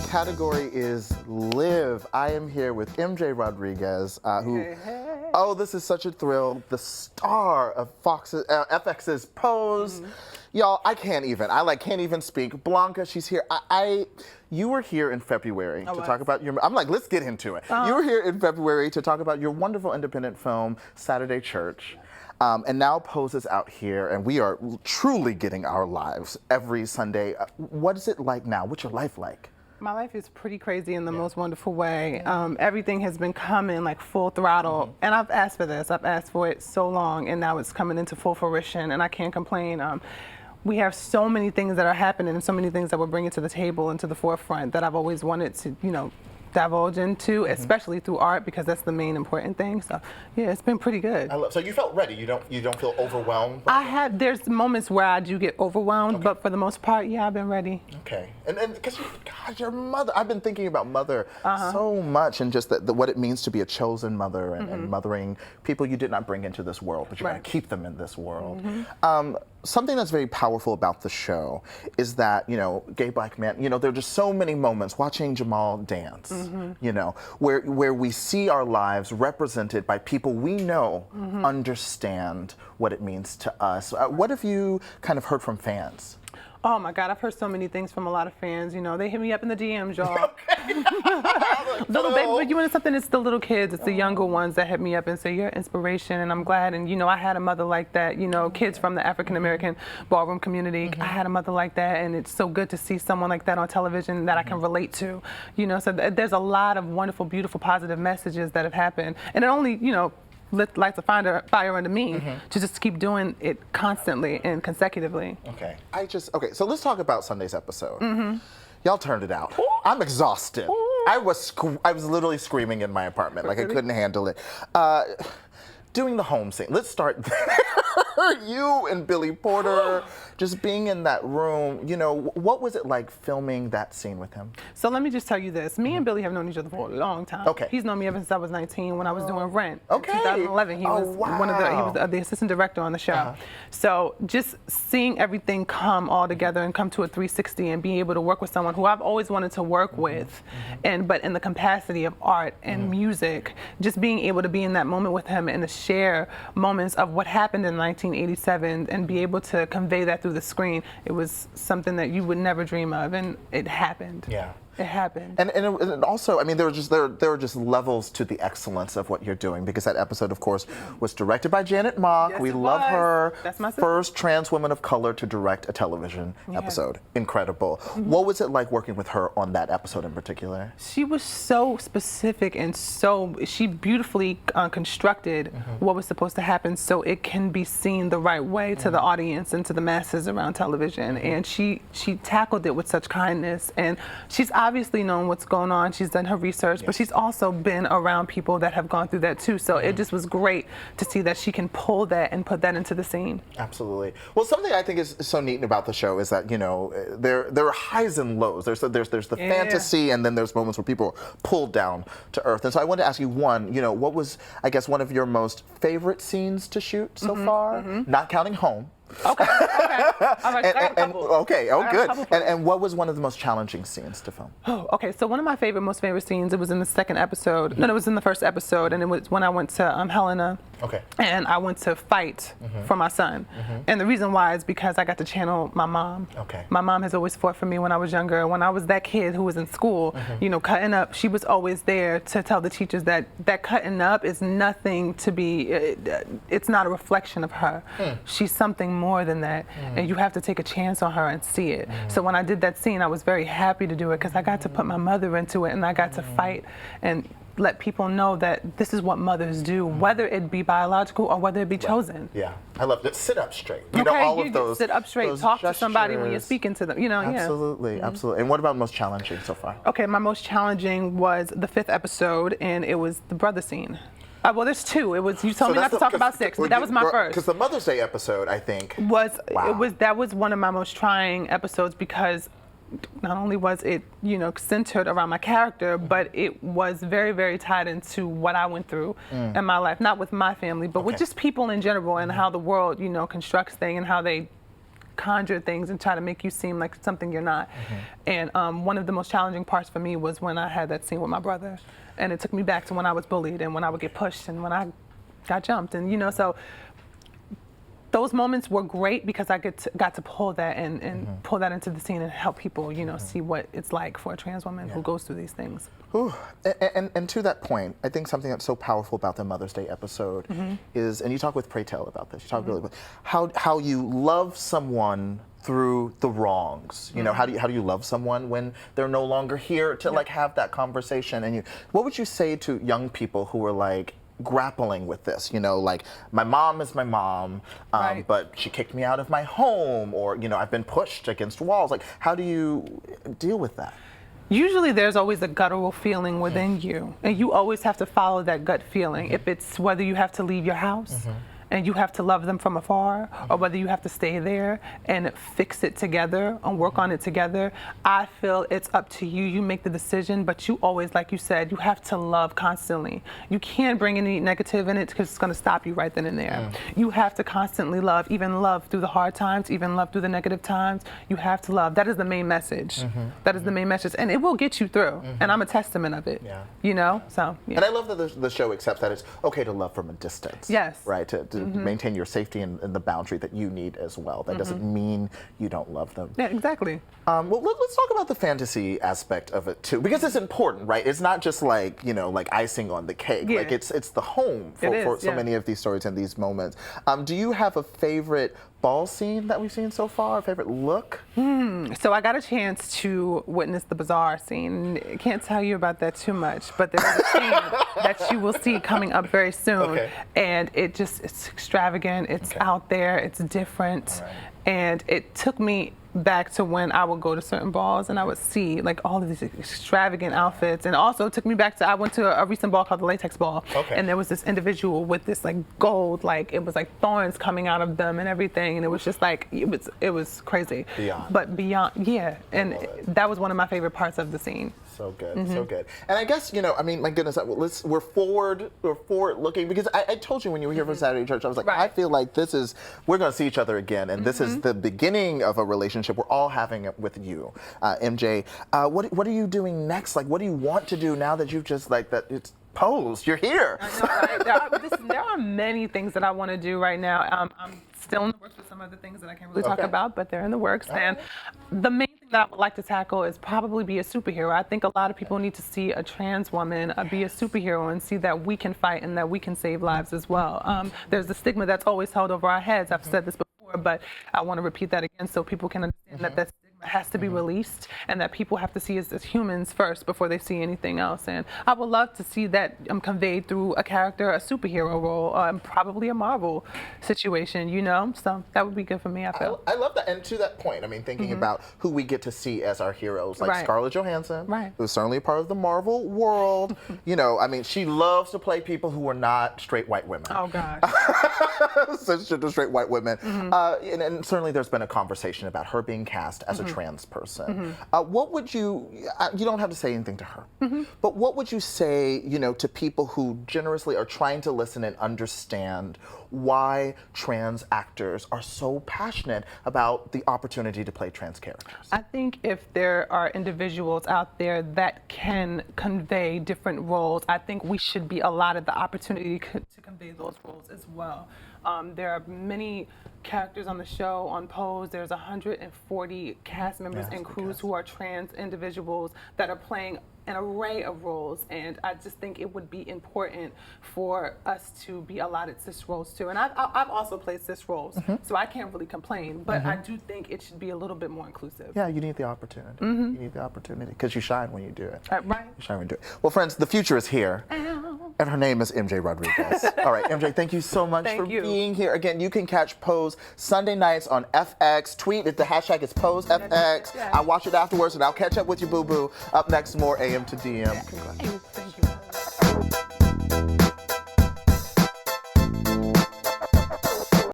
category is Live. I am here with MJ Rodriguez, oh, this is such a thrill. The star of FX's Pose. Y'all, I can't even speak. Blanca, she's here. You were here in February to talk about your, I'm like, let's get into it. You were here in February to talk about your wonderful independent film, Saturday Church. And now Pose is out here, and we are truly getting our lives every Sunday. What is it like now? What's your life like? My life is pretty crazy in the most wonderful way. Everything has been coming like full throttle, and I've asked for this. I've asked for it so long, and now it's coming into full fruition, and I can't complain. We have so many things that are happening, and so many things that we're bringing to the table and to the forefront that I've always wanted to, divulge into, especially through art, because that's the main important thing. So yeah, it's been pretty good. So you felt ready. You don't feel overwhelmed? There's moments where I do get overwhelmed, but for the most part, yeah, I've been ready. Okay. And because God, your mother, I've been thinking about mother so much, and just what it means to be a chosen mother, and mothering people you did not bring into this world, but you're going to keep them in this world. Something that's very powerful about the show is that, gay black men, there are just so many moments watching Jamal dance, where we see our lives represented by people we know understand what it means to us. What have you kind of heard from fans? Oh my God, I've heard so many things from a lot of fans. They hit me up in the DMs, y'all. Little baby, but you want something? It's the little kids, it's the younger ones that hit me up and say, you're an inspiration, and I'm glad. And I had a mother like that, kids from the African American ballroom community. I had a mother like that, and it's so good to see someone like that on television that I can relate to. So there's a lot of wonderful, beautiful, positive messages that have happened. And it only, lights a fire under me to just keep doing it constantly and consecutively. Okay. So let's talk about Sunday's episode. Y'all turned it out. I'm exhausted. I was literally screaming in my apartment, like I couldn't handle it. Doing the home scene. Let's start there. You and Billy Porter, just being in that room, what was it like filming that scene with him? So let me just tell you this. Me and Billy have known each other for a long time. Okay. He's known me ever since I was 19 when I was doing Rent. Okay. In 2011, he was the assistant director on the show. So just seeing everything come all together and come to a 360 and being able to work with someone who I've always wanted to work with, but in the capacity of art and music, just being able to be in that moment with him and to share moments of what happened in 1987 and be able to convey that through the screen, it was something that you would never dream of, and it happened. Yeah. It happened. And also, there were just levels to the excellence of what you're doing, because that episode, of course, was directed by Janet Mock. Yes, we love her. That's my sister. First trans woman of color to direct a television episode. Incredible. What was it like working with her on that episode in particular? She was so specific, and she beautifully constructed what was supposed to happen so it can be seen the right way to the audience and to the masses around television. And she tackled it with such kindness, and she's obviously known what's going on. She's done her research, but she's also been around people that have gone through that too. So it just was great to see that she can pull that and put that into the scene. Absolutely. Well, something I think is so neat about the show is that there are highs and lows. There's the fantasy, and then there's moments where people are pulled down to earth. And so I wanted to ask you what was, I guess, one of your most favorite scenes to shoot so far? Not counting home. Okay. All right, good. And what was one of the most challenging scenes to film? Okay. So one of my most favorite scenes, it was in the second episode. No, it was in the first episode, and it was when I went to Helena. Okay. And I went to fight for my son. And the reason why is because I got to channel my mom. Okay. My mom has always fought for me when I was younger. When I was that kid who was in school, cutting up, she was always there to tell the teachers that cutting up is nothing to be, it's not a reflection of her. She's something more than that, and you have to take a chance on her and see it. So when I did that scene, I was very happy to do it, because I got to put my mother into it, and I got to fight and let people know that this is what mothers do, whether it be biological or whether it be chosen. Yeah, I love it. Sit up straight. All of those. Sit up straight. Talk to somebody when you're speaking to them. Absolutely, absolutely. And what about most challenging so far? Okay, my most challenging was the 5th episode, and it was the brother scene. Well, there's 2. It was, you told me not to talk about 6, but that was my first. Because the Mother's Day episode, I think, that was one of my most trying episodes, because not only was it, centered around my character, but it was very, very tied into what I went through in my life, not with my family, but with just people in general, and how the world, constructs things, and how they conjure things and try to make you seem like something you're not. And one of the most challenging parts for me was when I had that scene with my brother, and it took me back to when I was bullied and when I would get pushed and when I got jumped, and you know, so those moments were great because I got to pull that and pull that into the scene and help people, you know, see what it's like for a trans woman who goes through these things. Ooh. And to that point, I think something that's so powerful about the Mother's Day episode is, and you talk with Pray Tell about this, you talk really about how you love someone through the wrongs. You know, how do you love someone when they're no longer here to like have that conversation? And what would you say to young people who are like grappling with this, you know, like my mom is my mom, but she kicked me out of my home, or, you know, I've been pushed against walls. Like, how do you deal with that? Usually there's always a guttural feeling within you, and you always have to follow that gut feeling. If it's whether you have to leave your house and you have to love them from afar, or whether you have to stay there and fix it together and work on it together, I feel it's up to you. You make the decision, but you always, like you said, you have to love constantly. You can't bring any negative in it because it's gonna stop you right then and there. You have to constantly love, even love through the hard times, even love through the negative times. You have to love. That is the main message. That is the main message, and it will get you through, and I'm a testament of it. You know, so. And I love that the show accepts that it's okay to love from a distance. Yes. Right, to maintain your safety and the boundary that you need as well. That doesn't mean you don't love them. Yeah, exactly. Well, let's talk about the fantasy aspect of it too, because it's important, right? It's not just like, you know, like icing on the cake. Like it's the home for so many of these stories and these moments. Do you have a favorite ball scene that we've seen so far, a favorite look? So I got a chance to witness the bazaar scene. I can't tell you about that too much, but there's a scene that you will see coming up very soon. And it's extravagant, it's out there, it's different. And it took me back to when I would go to certain balls and I would see like all of these extravagant outfits, and also took me back to, I went to a recent ball called the Latex Ball, and there was this individual with this like gold, like it was like thorns coming out of them and everything, and it was just like it was crazy. Beyond, and that was one of my favorite parts of the scene. So good, so good. And I guess, you know, I mean, my goodness, we're forward looking, because I told you when you were here for Saturday Church, I was like, I feel like we're going to see each other again, and this is the beginning of a relationship we're all having it with you, MJ. What are you doing next? Like, what do you want to do now that you've just like that? It's Pose, you're here. I know, right? There are many things that I want to do right now. I'm still in the works with some other things that I can't really talk about, but they're in the works. And the main thing that I would like to tackle is probably be a superhero. I think a lot of people need to see a trans woman be a superhero and see that we can fight and that we can save lives as well. There's the stigma that's always held over our heads. I've said this before, but I want to repeat that again so people can understand that that's has to be released, and that people have to see us as humans first before they see anything else. And I would love to see that conveyed through a character, a superhero role, probably a Marvel situation, you know? So that would be good for me, I feel. I love that. And to that point, I mean, thinking about who we get to see as our heroes, like Scarlett Johansson, who's certainly a part of the Marvel world. You know, I mean, she loves to play people who are not straight white women. Oh, God. Straight white women. And certainly there's been a conversation about her being cast as a trans person. What would you don't have to say anything to her, but what would you say, you know, to people who generously are trying to listen and understand why trans actors are so passionate about the opportunity to play trans characters? I think if there are individuals out there that can convey different roles, I think we should be allotted the opportunity to convey those roles as well. There are many characters on the show, on Pose. There's 140 cast members and crews who are trans individuals that are playing an array of roles, and I just think it would be important for us to be allotted cis roles too. And I've also played cis roles, so I can't really complain, but I do think it should be a little bit more inclusive. Yeah, you need the opportunity. You need the opportunity, because you shine when you do it. Right. You shine when you do it. Well, friends, the future is here. And her name is MJ Rodriguez. All right, MJ, thank you so much for being here. Again, you can catch Pose Sunday nights on FX. Tweet it, the hashtag is PoseFX. I'll watch it afterwards, and I'll catch up with you, boo-boo. Up next, more AM to DM.